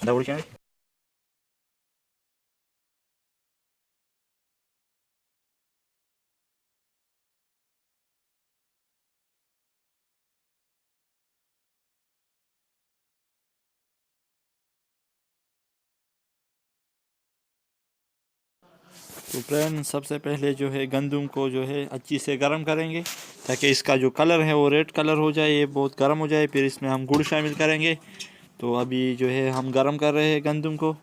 दगड़ू क्या तो फ्रेंड सबसे पहले जो है गंदम को जो है अच्छी से गर्म करेंगे ताकि इसका जो कलर है वो रेड कलर हो जाए, ये बहुत गर्म हो जाए। फिर इसमें हम गुड़ शामिल करेंगे। तो अभी जो है हम गर्म कर रहे हैं गंदम को।